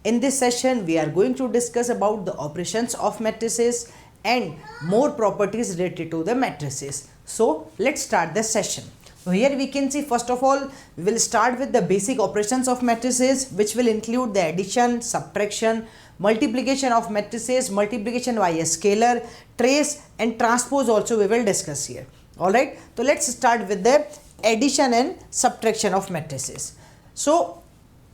In this session, we are going to discuss about the operations of matrices and more properties related to the matrices. So let's start the session. So here we can see, first of all, we will start with the basic operations of matrices, which will include the addition, subtraction, multiplication of matrices, multiplication by a scalar, trace and transpose also we will discuss here. Alright, so let's start with the addition and subtraction of matrices. So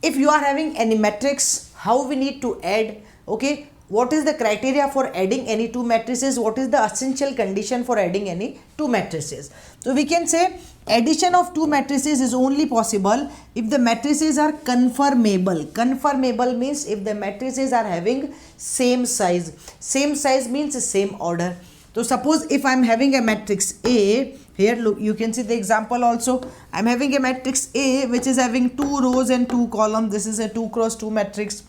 if you are having any matrix, how we need to add, okay, what is the criteria for adding any two matrices, what is the essential condition for adding any two matrices. So we can say addition of two matrices is only possible if the matrices are conformable. Conformable means if the matrices are having same size. Same size means same order. So suppose if I am having a matrix A, here look, you can see the example also. I am having a matrix A which is having 2 rows and 2 columns. This is a 2 cross 2 matrix.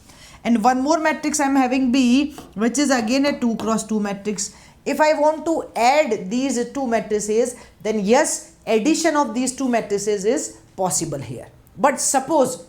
And one more matrix I am having B, which is again a 2 cross 2 matrix. If I want to add these two matrices, then yes, addition of these two matrices is possible here. But suppose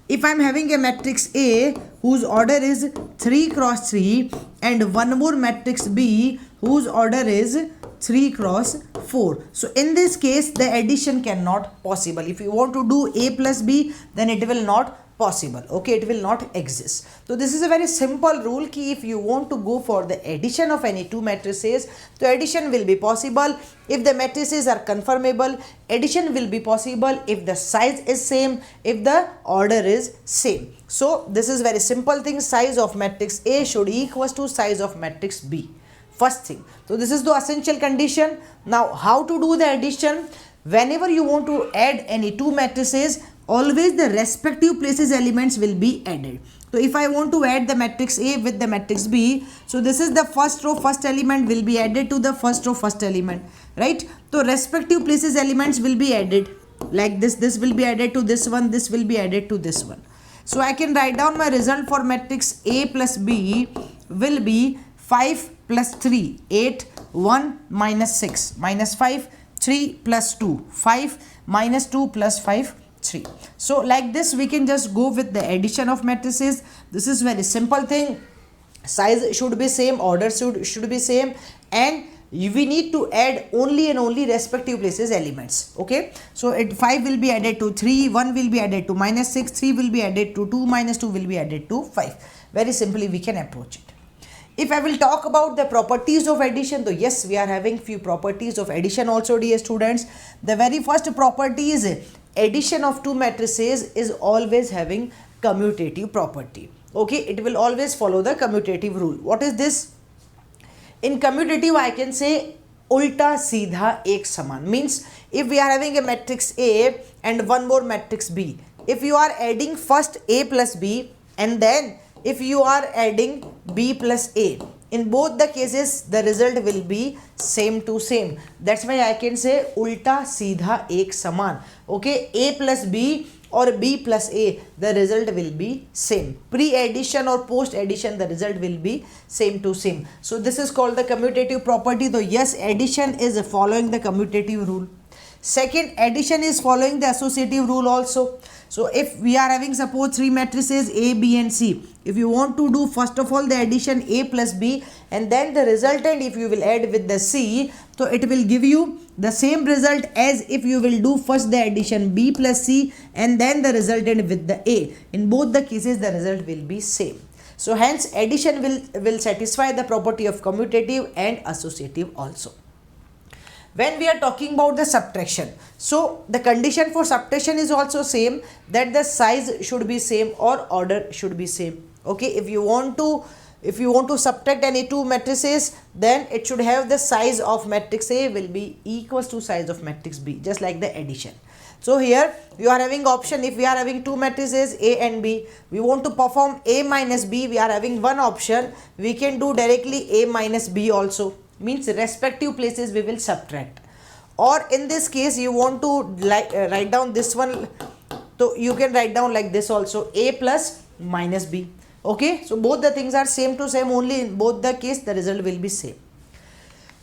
if I am having a matrix A whose order is 3 cross 3 and one more matrix B whose order is 3 cross 4. So in this case the addition cannot possible. If you want to do A plus B, then it will not possible, okay, it will not exist. So this is a very simple rule ki if you want to go for the addition of any two matrices, the addition will be possible if the matrices are conformable. Addition will be possible if the size is same, if the order is same. So this is very simple thing. Size of matrix A should equals to size of matrix B. First thing. So this is the essential condition. Now how to do the addition? Whenever you want to add any two matrices, always the respective places elements will be added. So if I want to add the matrix A with the matrix B, so this is the first row, first element will be added to the first row, first element, right? So respective places elements will be added like this. This will be added to this one, this will be added to this one. So I can write down my result for matrix A plus B will be 5 plus 3, 8, 1 minus 6, minus 5, 3 plus 2, 5 minus 2 plus 5, 3. So like this we can just go with the addition of matrices. This is very simple thing. Size should be same, order should be same, and we need to add only and only respective places elements, okay. So 5 will be added to 3, 1 will be added to minus 6, 3 will be added to 2, minus 2 will be added to 5. Very simply we can approach it. If I will talk about the properties of addition, though yes, we are having few properties of addition also, dear students. The very first property is addition of two matrices is always having commutative property, okay. It will always follow the commutative rule. What is this? In commutative I can say ulta seedha ek saman, means if we are having a matrix A and one more matrix B, if you are adding first A plus B and then if you are adding B plus A, in both the cases the result will be same to same. That's why I can say ulta seedha ek saman, okay. A plus B or B plus A, the result will be same. Pre-addition or post-addition, the result will be same to same. So this is called the commutative property. Though yes, addition is following the commutative rule. Second, addition is following the associative rule also. So if we are having suppose three matrices A, B and C, if you want to do first of all the addition A plus B and then the resultant if you will add with the C, so it will give you the same result as if you will do first the addition B plus C and then the resultant with the A. In both the cases the result will be same. So hence addition will satisfy the property of commutative and associative also. When we are talking about the subtraction, so the condition for subtraction is also same, that the size should be same or order should be same, okay. If you want to subtract any two matrices, then it should have the size of matrix A will be equals to size of matrix B, just like the addition. So here you are having option. If we are having two matrices A and B, we want to perform A minus B, we are having one option, we can do directly A minus B also, means respective places we will subtract. Or in this case you want to write down this one, so you can write down like this also, A plus minus B, okay. So both the things are same to same, only in both the case the result will be same.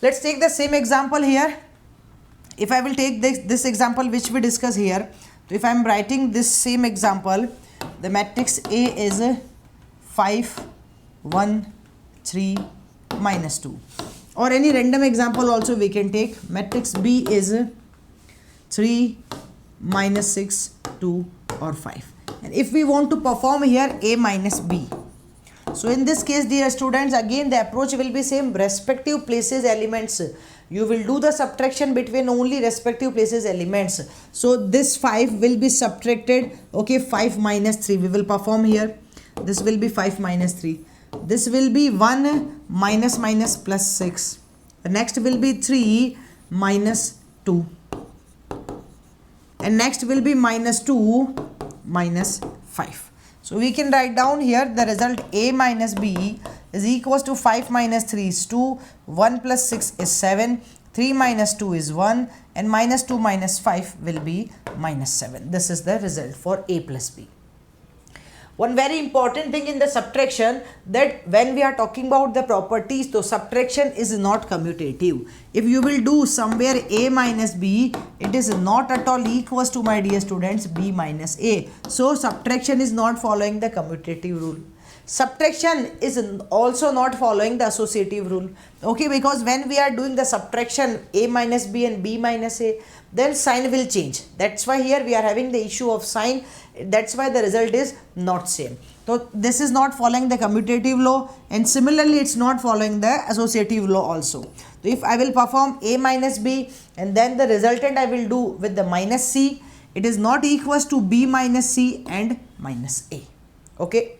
Let's take the same example here. If I will take this example which we discuss here, so if I am writing this same example, the matrix A is 5, 1, 3, minus 2. Or any random example also we can take. Matrix B is 3, minus 6, 2 or 5. And if we want to perform here A minus B, so in this case, dear students, again the approach will be same. Respective places elements, you will do the subtraction between only respective places elements. So this 5 will be subtracted. Okay, 5 minus 3 we will perform here. This will be 5 minus 3. This will be 1 minus minus plus 6. The next will be 3 minus 2. And next will be minus 2 minus 5. So we can write down here the result A minus B is equals to 5 minus 3 is 2, 1 plus 6 is 7, 3 minus 2 is 1, and minus 2 minus 5 will be minus 7. This is the result for A plus B. One very important thing in the subtraction, that when we are talking about the properties, so subtraction is not commutative. If you will do somewhere A minus B, it is not at all equals to, my dear students, B minus A. So subtraction is not following the commutative rule. Subtraction is also not following the associative rule. Okay, because when we are doing the subtraction A minus B and B minus A, then sign will change. That's why here we are having the issue of sign. That's why the result is not same. So this is not following the commutative law, and similarly it's not following the associative law also. So if I will perform A minus B and then the resultant I will do with the minus C, it is not equals to B minus C and minus A. Okay.